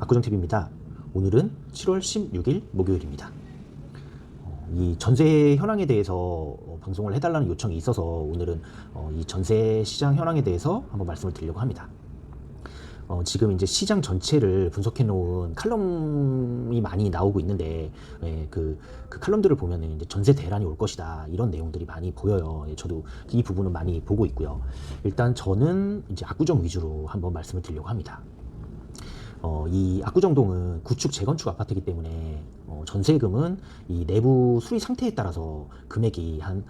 압구정TV입니다. 오늘은 7월 16일 목요일입니다. 이 전세 현황에 대해서 방송을 해달라는 요청이 있어서 오늘은 이 전세 시장 현황에 대해서 한번 말씀을 드리려고 합니다. 지금 이제 시장 전체를 분석해 놓은 칼럼이 많이 나오고 있는데, 그 칼럼들을 보면은 이제 전세 대란이 올 것이다, 이런 내용들이 많이 보여요. 저도 이 부분은 많이 보고 있고요. 일단 저는 이제 압구정 위주로 한번 말씀을 드리려고 합니다. 이 압구정동은 구축 재건축 아파트이기 때문에 전세금은 이 내부 수리 상태에 따라서 금액이 한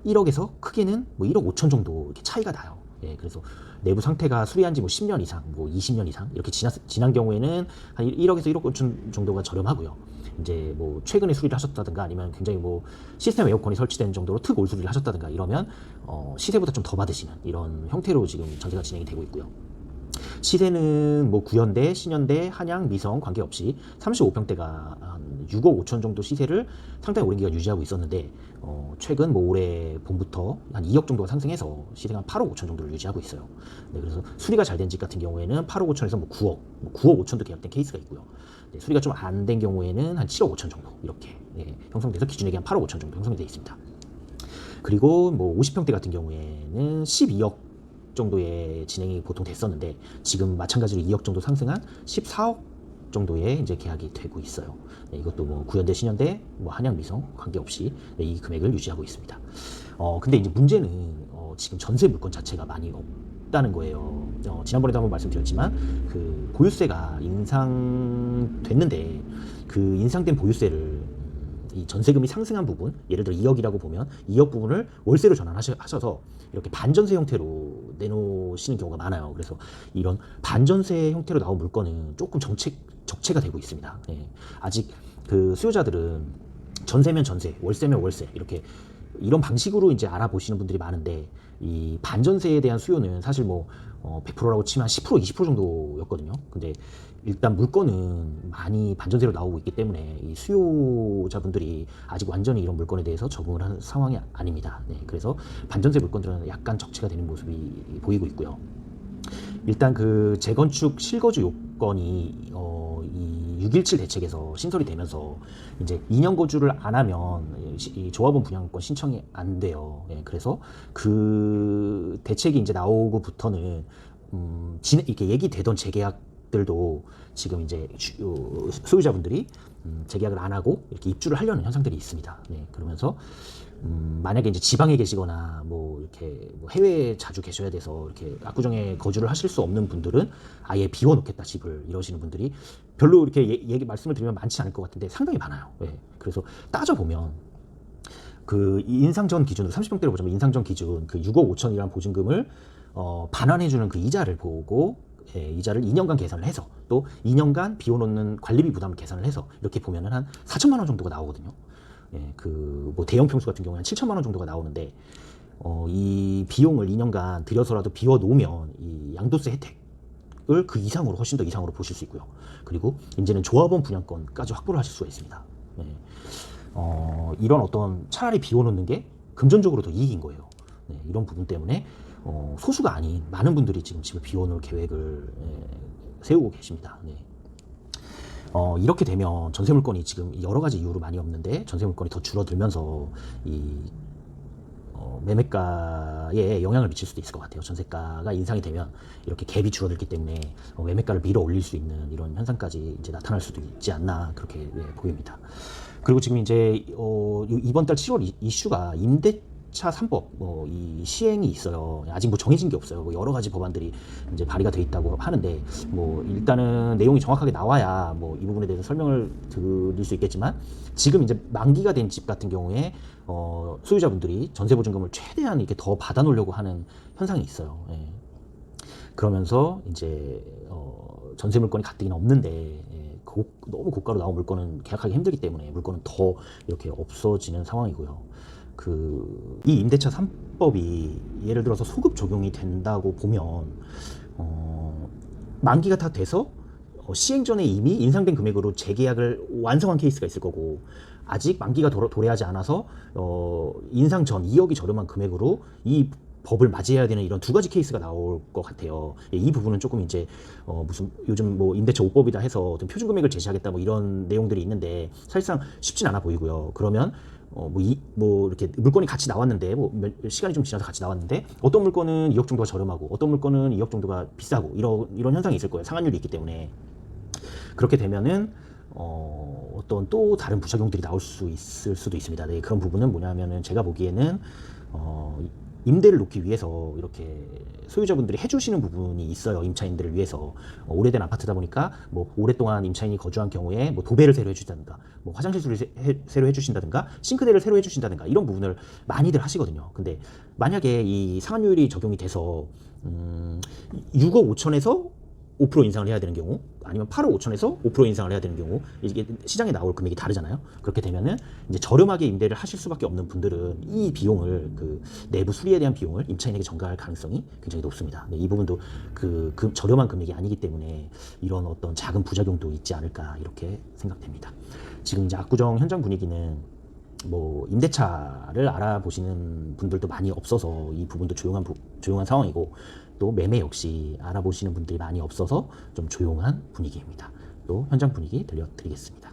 1억에서 크게는 뭐 1억 5천 정도 이렇게 차이가 나요. 그래서 내부 상태가 수리한 지 뭐 10년 이상, 뭐 20년 이상 이렇게 지난 경우에는 한 1억에서 1억 5천 정도가 저렴하고요. 이제 뭐 최근에 수리를 하셨다든가 아니면 굉장히 뭐 시스템 에어컨이 설치된 정도로 특 올 수리를 하셨다든가 이러면 시세보다 좀 더 받으시는 이런 형태로 지금 전세가 진행이 되고 있고요. 시세는 뭐 구현대, 신현대, 한양, 미성 관계없이 35평대가 한 6억 5천 정도 시세를 상당히 오랜 기간 유지하고 있었는데, 최근 뭐 올해 봄부터 한 2억 정도가 상승해서 시세가 한 8억 5천 정도를 유지하고 있어요. 그래서 수리가 잘 된 집 같은 경우에는 8억 5천에서 뭐 9억 5천도 계약된 케이스가 있고요. 수리가 좀 안 된 경우에는 한 7억 5천 정도 이렇게 형성돼서 기준액이 한 8억 5천 정도 형성이 되어 있습니다. 그리고 뭐 50평대 같은 경우에는 12억 정도의 진행이 보통 됐었는데, 지금 마찬가지로 2억 정도 상승한 14억 정도의 이제 계약이 되고 있어요. 이것도 뭐 구현대, 신현대, 뭐 한양, 미성 관계없이 이 금액을 유지하고 있습니다. 근데 이제 문제는 지금 전세 물건 자체가 많이 없다는 거예요. 지난번에도 한번 말씀드렸지만 그 보유세가 인상됐는데, 그 인상된 보유세를 이 전세금이 상승한 부분, 예를 들어 2억이라고 보면 2억 부분을 월세로 전환하셔서 이렇게 반전세 형태로 내놓으시는 경우가 많아요. 그래서 이런 반전세 형태로 나온 물건은 조금 적체가 되고 있습니다. 아직 그 수요자들은 전세면 전세, 월세면 월세, 이런 방식으로 이제 알아보시는 분들이 많은데, 이 반전세에 대한 수요는 사실 뭐 100%라고 치면 10%, 20% 정도였거든요. 근데 일단 물건은 많이 반전세로 나오고 있기 때문에 이 수요자분들이 아직 완전히 이런 물건에 대해서 적응을 하는 상황이 아닙니다. 그래서 반전세 물건들은 약간 적체가 되는 모습이 보이고 있고요. 일단 그 재건축 실거주 요건이 이 6.17 대책에서 신설이 되면서 이제 2년 거주를 안 하면 이 조합원 분양권 신청이 안 돼요. 그래서 그 대책이 이제 나오고부터는 이렇게 얘기되던 재계약들도 지금 이제 소유자분들이 재계약을 안 하고 이렇게 입주를 하려는 현상들이 있습니다. 그러면서 만약에 이제 지방에 계시거나 뭐 이렇게 뭐 해외에 자주 계셔야 돼서 이렇게 압구정에 거주를 하실 수 없는 분들은 아예 비워놓겠다 집을, 이러시는 분들이 별로 이렇게 말씀을 드리면 많지 않을 것 같은데 상당히 많아요. 그래서 따져보면 그 인상 전 기준으로 30평대로 보자면 인상 전 기준 그 6억 5천이라는 보증금을 반환해주는 그 이자를 보고, 이자를 2년간 계산을 해서 또 2년간 비워놓는 관리비 부담을 계산을 해서 이렇게 보면은 한 4천만 원 정도가 나오거든요. 그 뭐 대형 평수 같은 경우에는 7천만 원 정도가 나오는데, 이 비용을 2년간 들여서라도 비워 놓으면 이 양도세 혜택을 그 이상으로, 훨씬 더 이상으로 보실 수 있고요. 그리고 이제는 조합원 분양권까지 확보를 하실 수가 있습니다. 이런 어떤 차라리 비워 놓는 게 금전적으로 더 이익인 거예요. 이런 부분 때문에 소수가 아닌 많은 분들이 지금 집을 비워놓을 계획을 세우고 계십니다. 이렇게 되면 전세 물건이 지금 여러 가지 이유로 많이 없는데 전세 물건이 더 줄어들면서 이 매매가에 영향을 미칠 수도 있을 것 같아요. 전세가가 인상이 되면 이렇게 갭이 줄어들기 때문에 매매가를 밀어 올릴 수 있는 이런 현상까지 이제 나타날 수도 있지 않나, 그렇게 보입니다. 그리고 지금 이제 이번 달 7월 이슈가 임대차 3법 이 시행이 있어요. 아직 뭐 정해진 게 없어요. 뭐 여러 가지 법안들이 이제 발의가 돼 있다고 하는데, 뭐 일단은 내용이 정확하게 나와야 뭐 이 부분에 대해서 설명을 드릴 수 있겠지만, 지금 이제 만기가 된 집 같은 경우에 소유자분들이 전세 보증금을 최대한 이렇게 더 받아 놓으려고 하는 현상이 있어요. 그러면서 이제 전세 물건이 가뜩이나 없는데, 너무 고가로 나온 물건은 계약하기 힘들기 때문에 물건은 더 이렇게 없어지는 상황이고요. 이 임대차 3법이 예를 들어서 소급 적용이 된다고 보면 만기가 다 돼서 시행 전에 이미 인상된 금액으로 재계약을 완성한 케이스가 있을 거고, 아직 만기가 도래하지 않아서 인상 전 2억이 저렴한 금액으로 이 법을 맞이해야 되는 이런 두 가지 케이스가 나올 것 같아요. 예, 이 부분은 조금 이제 무슨 요즘 뭐 임대차 5법이다 해서 어떤 표준 금액을 제시하겠다 뭐 이런 내용들이 있는데 사실상 쉽진 않아 보이고요. 그러면 뭐 이렇게 물건이 같이 나왔는데 시간이 좀 지나서 같이 나왔는데 어떤 물건은 2억 정도가 저렴하고 어떤 물건은 2억 정도가 비싸고 이런 현상이 있을 거예요. 상한율이 있기 때문에. 그렇게 되면은 어떤 또 다른 부작용들이 나올 수 있을 수도 있습니다. 네, 그런 부분은 뭐냐면은 제가 보기에는 임대를 놓기 위해서 이렇게 소유자분들이 해주시는 부분이 있어요. 임차인들을 위해서. 오래된 아파트다 보니까 뭐 오랫동안 임차인이 거주한 경우에 뭐 도배를 새로 해주신다든가 뭐 화장실을 새로 해주신다든가 싱크대를 새로 해주신다든가 이런 부분을 많이들 하시거든요. 근데 만약에 이 상한율이 적용이 돼서 6억 5천에서 5% 인상을 해야 되는 경우 아니면 8억 5천에서 5% 인상을 해야 되는 경우 이게 시장에 나올 금액이 다르잖아요. 그렇게 되면은 이제 저렴하게 임대를 하실 수밖에 없는 분들은 이 비용을 그 내부 수리에 대한 비용을 임차인에게 전가할 가능성이 굉장히 높습니다. 네, 이 부분도 그 저렴한 금액이 아니기 때문에 이런 어떤 작은 부작용도 있지 않을까 이렇게 생각됩니다. 지금 이제 압구정 현장 분위기는 뭐 임대차를 알아보시는 분들도 많이 없어서 이 부분도 조용한 상황이고 또 매매 역시 알아보시는 분들이 많이 없어서 좀 조용한 분위기입니다. 또 현장 분위기 들려드리겠습니다.